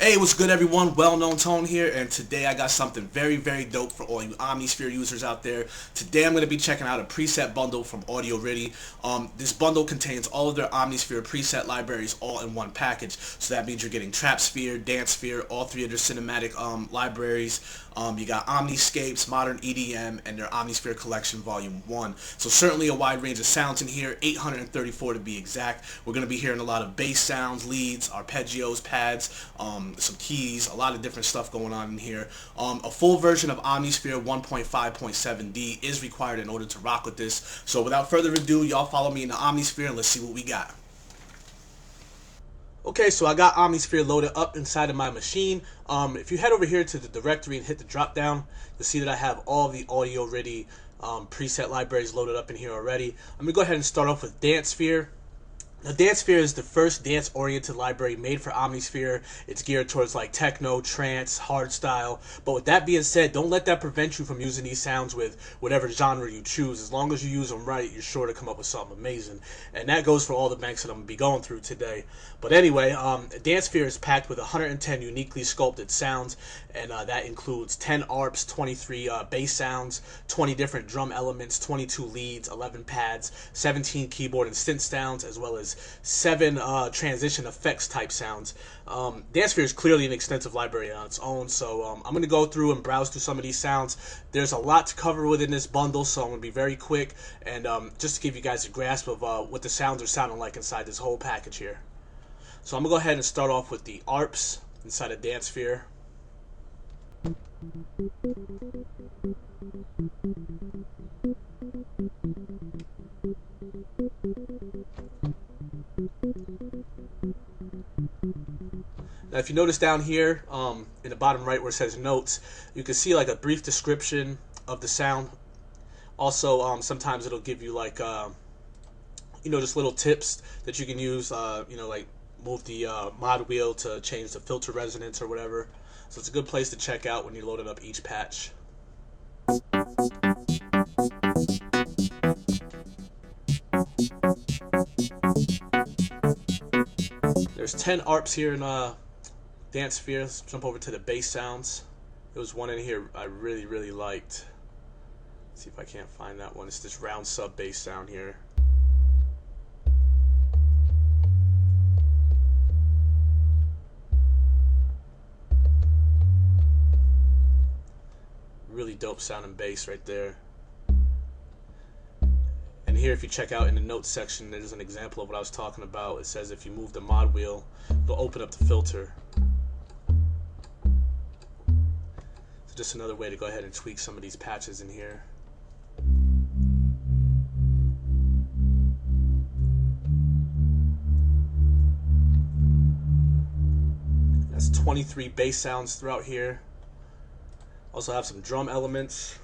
Hey, what's good everyone? Well-known Tone here, and today I got something very, very dope for all you Omnisphere users out there. Today I'm going to be checking out a preset bundle from Audiority. This bundle contains all of their Omnisphere preset libraries all in one package. So that means you're getting Trapsphere, Dansphere, all three of their cinematic libraries. You got Omniscapes, Modern EDM, and their Omnisphere Collection Volume 1. So certainly a wide range of sounds in here, 834 to be exact. We're going to be hearing a lot of bass sounds, leads, arpeggios, pads, some keys, a lot of different stuff going on in here. A full version of Omnisphere 1.5.7D is required in order to rock with this. So without further ado, y'all follow me in the Omnisphere and let's see what we got. Okay, so I got Omnisphere loaded up inside of my machine. If you head over here to the directory and hit the drop down, you'll see that I have all the Audiority preset libraries loaded up in here already. I'm going to go ahead and start off with Dansphere. Now, Dansphere is the first dance-oriented library made for Omnisphere. It's geared towards like techno, trance, hardstyle. But with that being said, don't let that prevent you from using these sounds with whatever genre you choose. As long as you use them right, you're sure to come up with something amazing. And that goes for all the banks that I'm going to be going through today. But anyway, Dansphere is packed with 110 uniquely sculpted sounds, and that includes 10 ARPs, 23 bass sounds, 20 different drum elements, 22 leads, 11 pads, 17 keyboard and synth sounds, as well as 7 transition effects type sounds. Dansphere is clearly an extensive library on its own, so I'm going to go through and browse through some of these sounds. There's a lot to cover within this bundle, so I'm going to be very quick, and just to give you guys a grasp of what the sounds are sounding like inside this whole package here. So I'm going to go ahead and start off with the ARPs inside of Dansphere. Now if you notice down here in the bottom right where it says notes, you can see like a brief description of the sound. Also sometimes it'll give you like just little tips that you can use, like move the mod wheel to change the filter resonance or whatever. So it's a good place to check out when you're loading up each patch. There's 10 ARPs here in Dansphere. Let's jump over to the bass sounds. There was one in here I really, really liked. Let's see if I can't find that one. It's this round sub bass sound here. Really dope sounding bass right there. And here, if you check out in the notes section, there's an example of what I was talking about. It says if you move the mod wheel, it'll open up the filter. So just another way to go ahead and tweak some of these patches in here. That's 23 bass sounds throughout here. Also have some drum elements.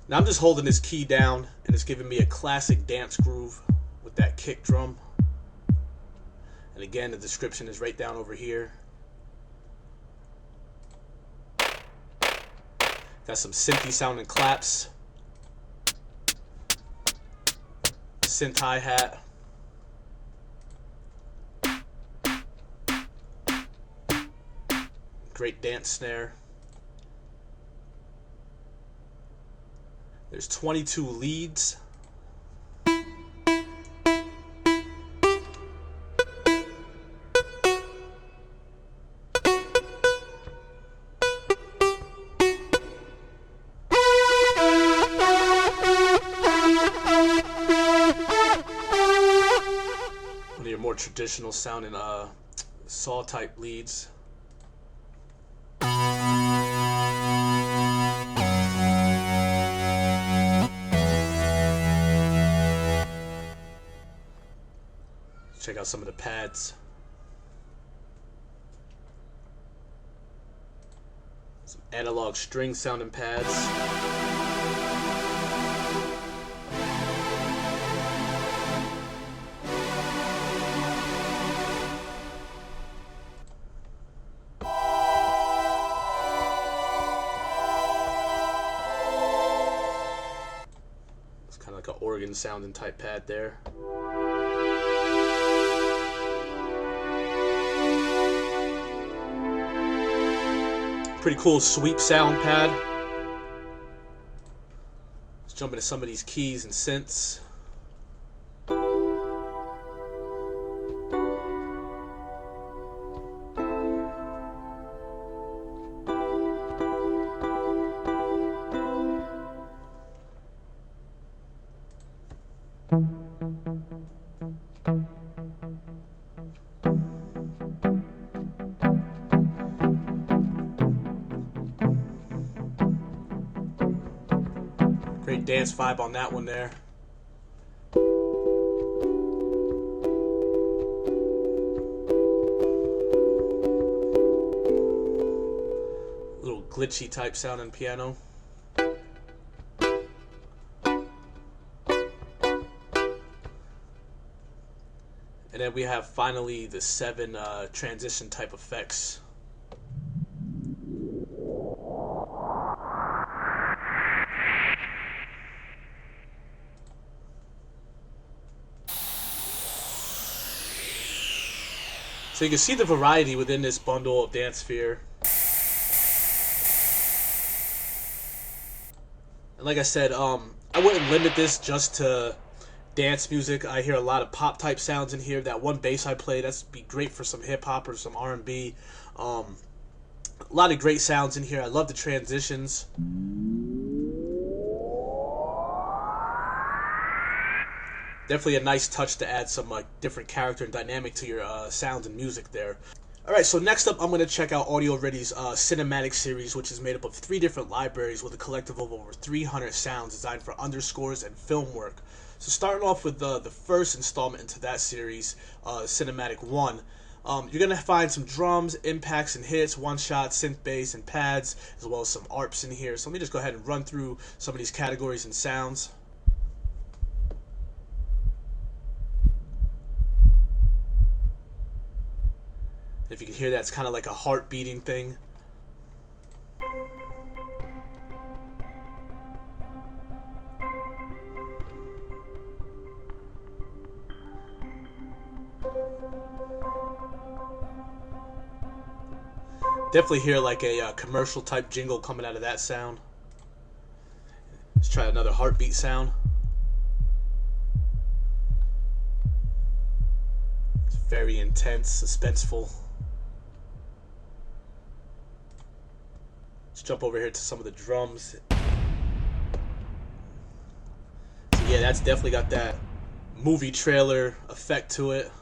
Now I'm just holding this key down and it's giving me a classic dance groove with that kick drum. And again, the description is right down over here. Got some synthy sounding claps. Synth hi-hat. Great dance snare. There's 22 leads. One of your more traditional sounding saw type leads. Check out some of the pads. Some analog string sounding pads. It's kind of like an organ sounding type pad there. Pretty cool sweep sound pad. Let's jump into some of these keys and synths. Great dance vibe on that one there. A little glitchy type sound in piano. And then we have finally the 7 transition type effects. So you can see the variety within this bundle of Dansphere. And like I said, I wouldn't limit this just to dance music. I hear a lot of pop type sounds in here. That one bass I play, that's be great for some hip hop or some R&B. A lot of great sounds in here. I love the transitions. Definitely a nice touch to add some different character and dynamic to your sounds and music there. Alright, so next up I'm going to check out Audiority's cinematic series, which is made up of 3 different libraries with a collective of over 300 sounds designed for underscores and film work. So starting off with the first installment into that series, Cinematic 1, you're going to find some drums, impacts and hits, one-shots, synth bass, and pads, as well as some ARPs in here. So let me just go ahead and run through some of these categories and sounds. If you can hear that, it's kind of like a heart beating thing. Definitely hear like a commercial type jingle coming out of that sound. Let's try another heartbeat sound. It's very intense, suspenseful. Let's jump over here to some of the drums. So yeah, that's definitely got that movie trailer effect to it.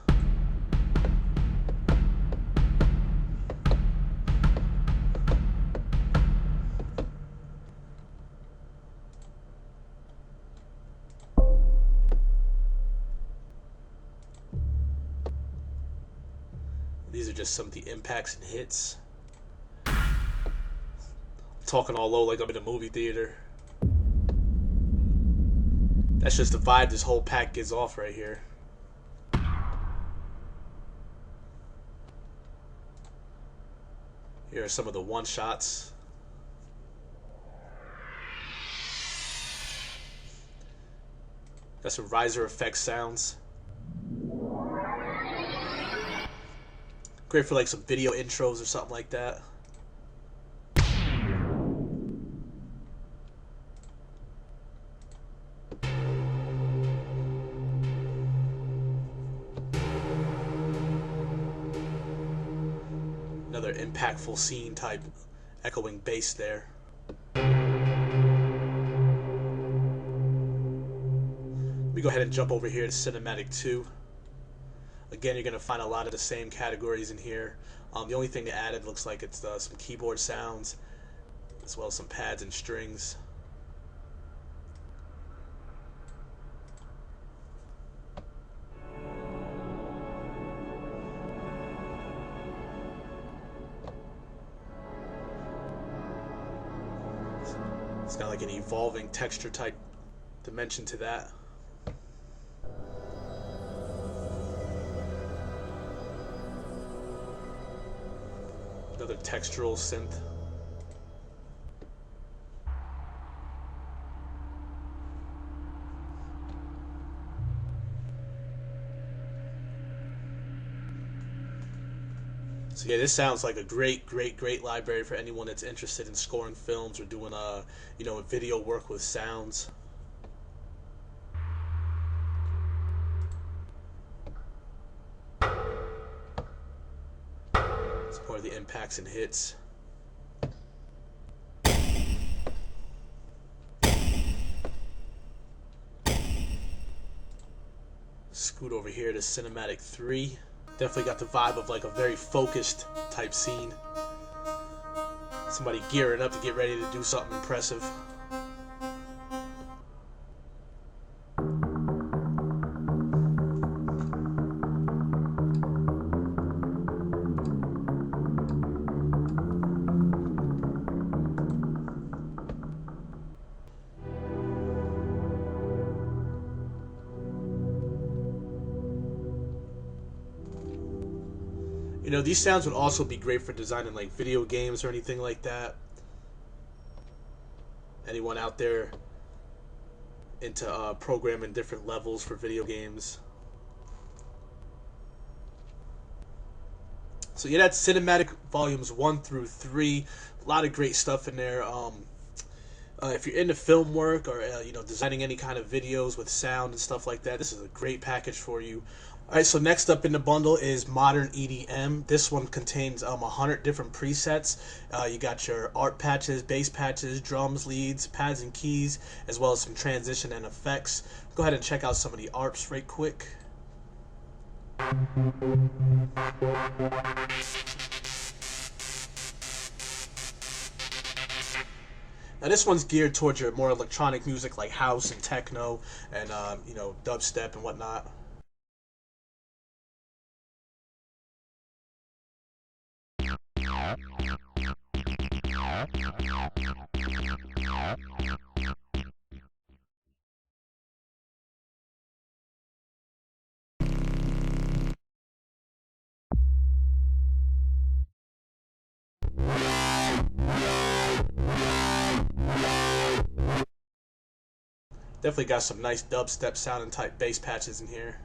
These are just some of the impacts and hits. Talking all low like I'm in a movie theater. That's just the vibe this whole pack gives off right here. Here are some of the one-shots. Got some riser effect sounds. Great for like some video intros or something like that. Another impactful scene type echoing bass there. Let me go ahead and jump over here to Cinematic 2. Again, you're going to find a lot of the same categories in here. The only thing added looks like it's some keyboard sounds, as well as some pads and strings. It's got like an evolving texture type dimension to that. Another textural synth. So yeah, this sounds like a great library for anyone that's interested in scoring films or doing video work with sounds. It's more of the impacts and hits. Scoot over here to Cinematic 3. Definitely got the vibe of like a very focused type scene. Somebody gearing up to get ready to do something impressive. You know, these sounds would also be great for designing like video games or anything like that. Anyone out there into programming different levels for video games? So yeah, that's Cinematic Volumes 1 through 3. A lot of great stuff in there. If you're into film work or designing any kind of videos with sound and stuff like that, this is a great package for you. Alright, so next up in the bundle is Modern EDM. This one contains 100 different presets. You got your art patches, bass patches, drums, leads, pads and keys, as well as some transition and effects. Go ahead and check out some of the arts right quick. Now this one's geared towards your more electronic music like house and techno and dubstep and whatnot. Definitely got some nice dubstep sounding type bass patches in here.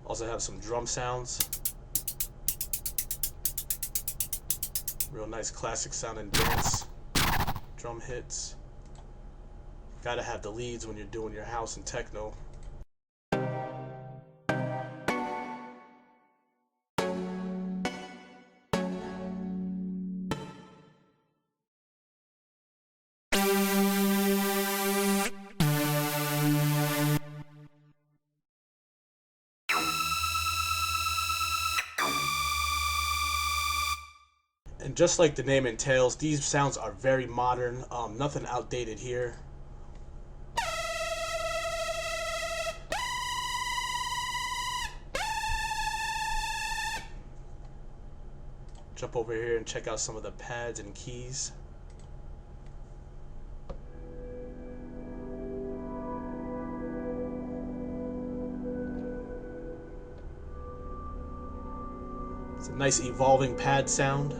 Also have some drum sounds. Real nice classic sounding dance drum hits. Gotta have the leads when you're doing your house and techno. And just like the name entails, these sounds are very modern, nothing outdated here. Jump over here and check out some of the pads and keys. It's a nice evolving pad sound.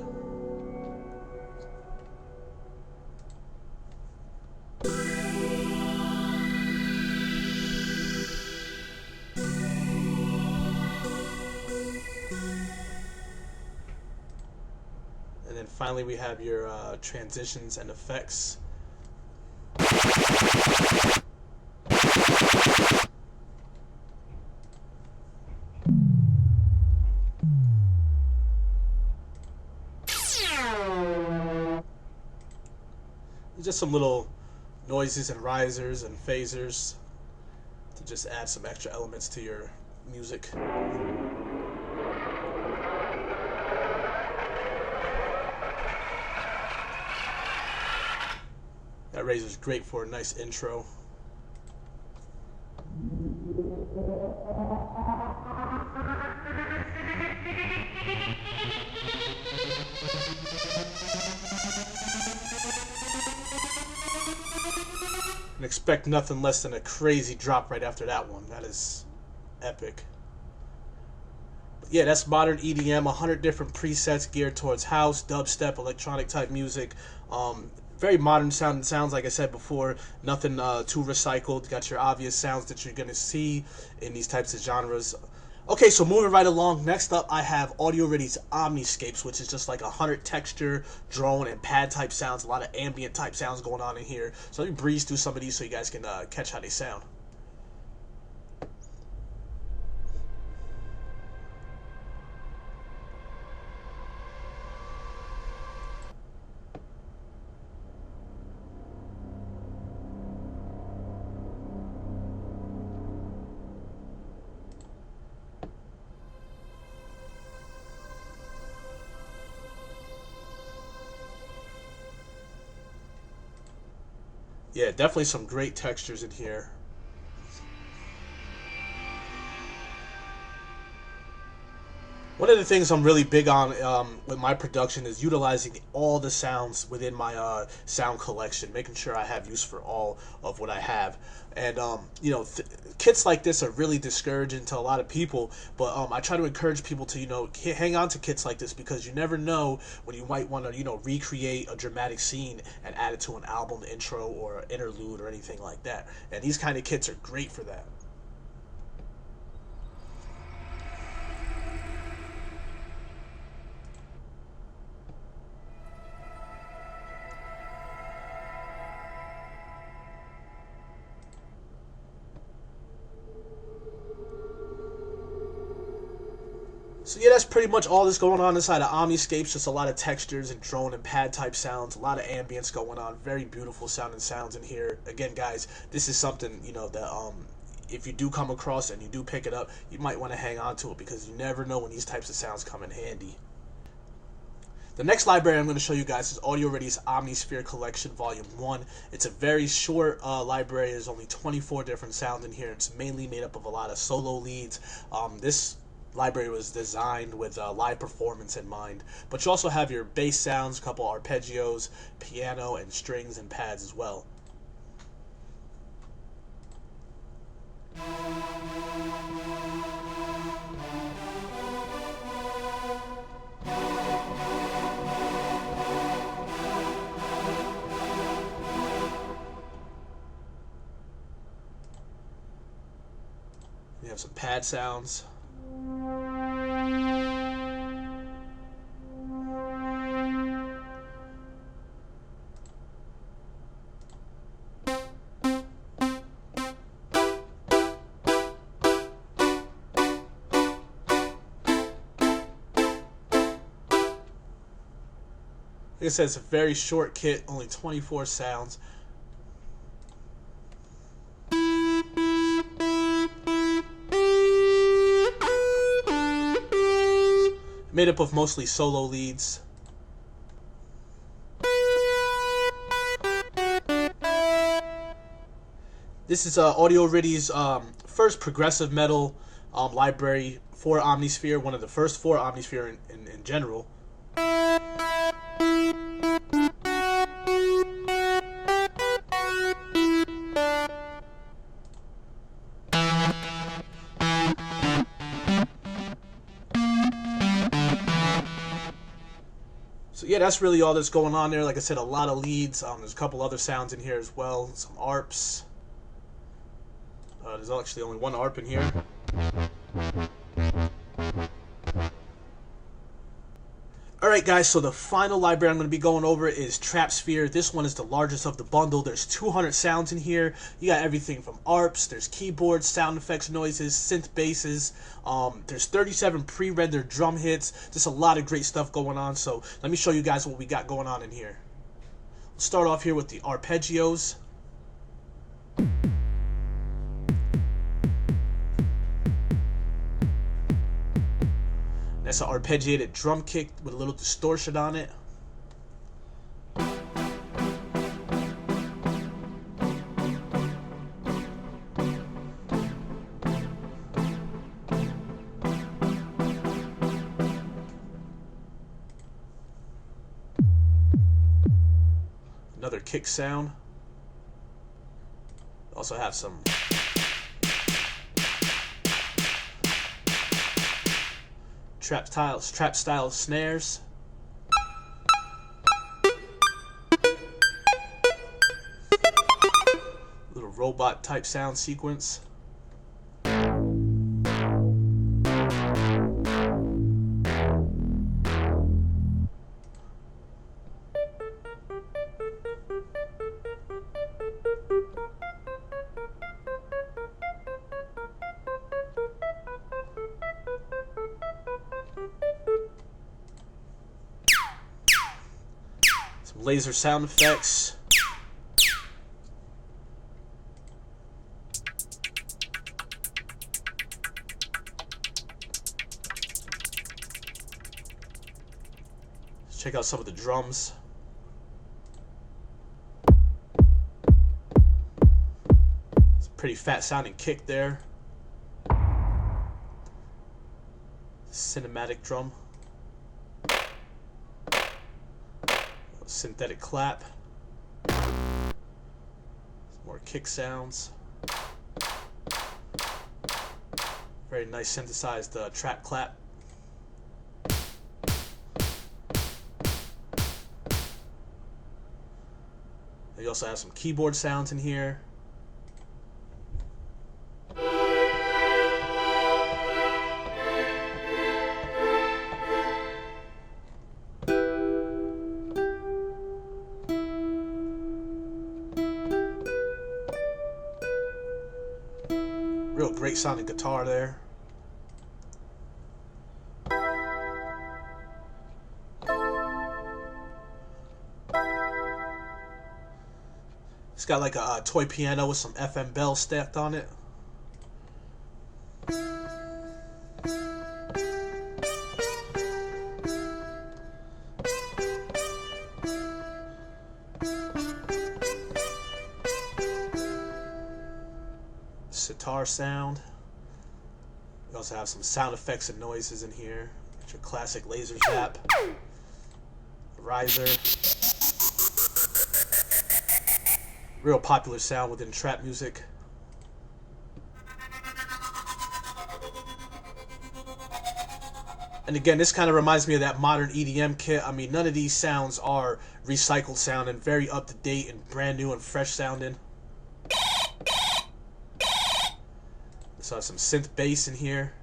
And then finally we have your transitions and effects. Just some little noises and risers and phasers to just add some extra elements to your music. That razor's great for a nice intro. And expect nothing less than a crazy drop right after that one. That is epic. But yeah, that's modern EDM. 100 different presets geared towards house, dubstep, electronic type music. Very modern sounding sounds, like I said before. Nothing too recycled. Got your obvious sounds that you're gonna see in these types of genres. Okay, so moving right along, next up I have Audiority's Omniscapes, which is just like 100 texture, drone, and pad type sounds, a lot of ambient type sounds going on in here. So let me breeze through some of these so you guys can catch how they sound. Yeah, definitely some great textures in here. One of the things I'm really big on with my production is utilizing all the sounds within my sound collection, making sure I have use for all of what I have. And kits like this are really discouraging to a lot of people, but I try to encourage people to hang on to kits like this, because you never know when you might want to recreate a dramatic scene and add it to an album intro or interlude or anything like that. And these kind of kits are great for that. So yeah, that's pretty much all that's going on inside of Omniscapes. Just a lot of textures and drone and pad type sounds, a lot of ambience going on. Very beautiful sounding sounds in here. Again, guys, this is something that if you do come across and you do pick it up, you might want to hang on to it, because you never know when these types of sounds come in handy. The next library I'm going to show you guys is Audiority's Omnisphere Collection Volume 1. It's a very short library. There's only 24 different sounds in here. It's mainly made up of a lot of solo leads. This library was designed with live performance in mind, but you also have your bass sounds, a couple arpeggios, piano, and strings and pads as well. You have some pad sounds. Like I said, it's a very short kit, only 24 sounds. Made up of mostly solo leads. This is Audiority's first progressive metal library for Omnisphere, one of the first for Omnisphere in general. So yeah, that's really all that's going on there. Like I said, a lot of leads. There's a couple other sounds in here as well. Some arps. There's actually only one arp in here. Alright guys, so the final library I'm going to be going over is Dansphere. This one is the largest of the bundle. There's 200 sounds in here. You got everything from arps, there's keyboards, sound effects, noises, synth basses. There's 37 pre-rendered drum hits. Just a lot of great stuff going on. So let me show you guys what we got going on in here. Let's start off here with the arpeggios. That's an arpeggiated drum kick with a little distortion on it. Another kick sound. Also have some trap style snares. Little robot type sound sequence. Some laser sound effects. Let's check out some of the drums. It's a pretty fat sounding kick there. Cinematic drum. Synthetic clap. Some more kick sounds. Very nice synthesized trap clap. You also have some keyboard sounds in here. Real great sounding guitar there. It's got like a toy piano with some FM bells stacked on it. Sitar sound. We also have some sound effects and noises in here. Got your classic laser zap, riser. Real popular sound within trap music. And again, this kind of reminds me of that modern EDM kit. I mean, none of these sounds are recycled sound and very up to date and brand new and fresh sounding. So some synth bass in here.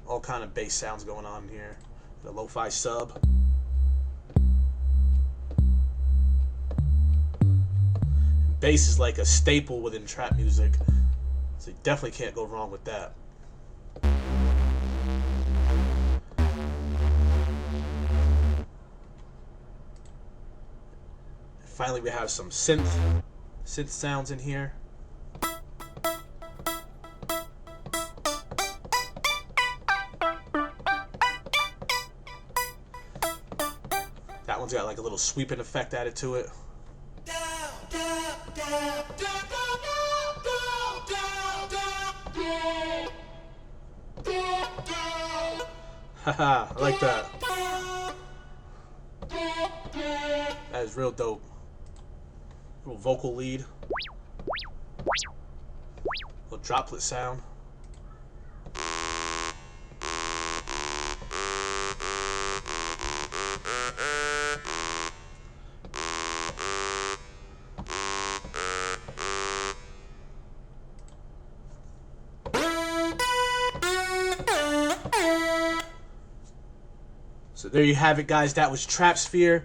All kind of bass sounds going on in here. The lo-fi sub. Bass is like a staple within trap music, so you definitely can't go wrong with that. Finally, we have some synth sounds in here. That one's got like a little sweeping effect added to it. Haha, I like that. That is real dope. Little vocal lead. Little droplet sound. So there you have it, guys. That was Dansphere.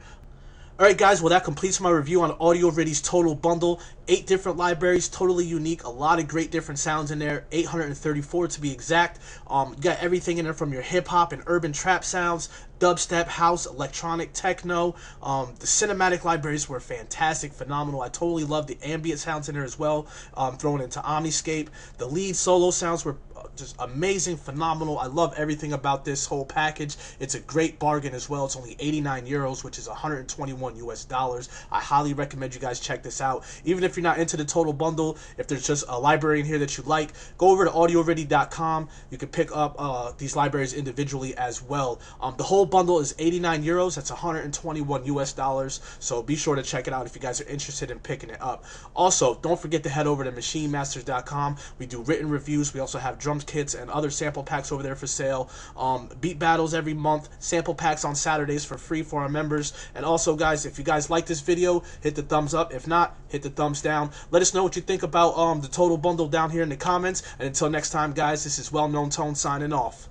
Alright guys, well that completes my review on Audiority's total bundle. 8 different libraries, totally unique, a lot of great different sounds in there, 834 to be exact. You got everything in there from your hip-hop and urban trap sounds, dubstep, house, electronic, techno. The cinematic libraries were fantastic, phenomenal. I totally loved the ambient sounds in there as well, thrown into Omniscape. The lead solo sounds were just amazing, phenomenal. I love everything about this whole package. It's a great bargain as well. It's only 89 euros, which is 121 US dollars. I highly recommend you guys check this out. Even if you're not into the total bundle, if there's just a library in here that you like, go over to Audiority.com. You can pick up these libraries individually as well. The whole bundle is 89 euros. That's 121 US dollars. So be sure to check it out if you guys are interested in picking it up. Also, don't forget to head over to MachineMasters.com. We do written reviews. We also have drum kits and other sample packs over there for sale. Beat battles every month. Sample packs on Saturdays for free for our members. And also, guys, if you guys like this video, hit the thumbs up. If not, hit the thumbs down. Let us know what you think about the total bundle down here in the comments. And until next time, guys, this is Well Known Tone signing off.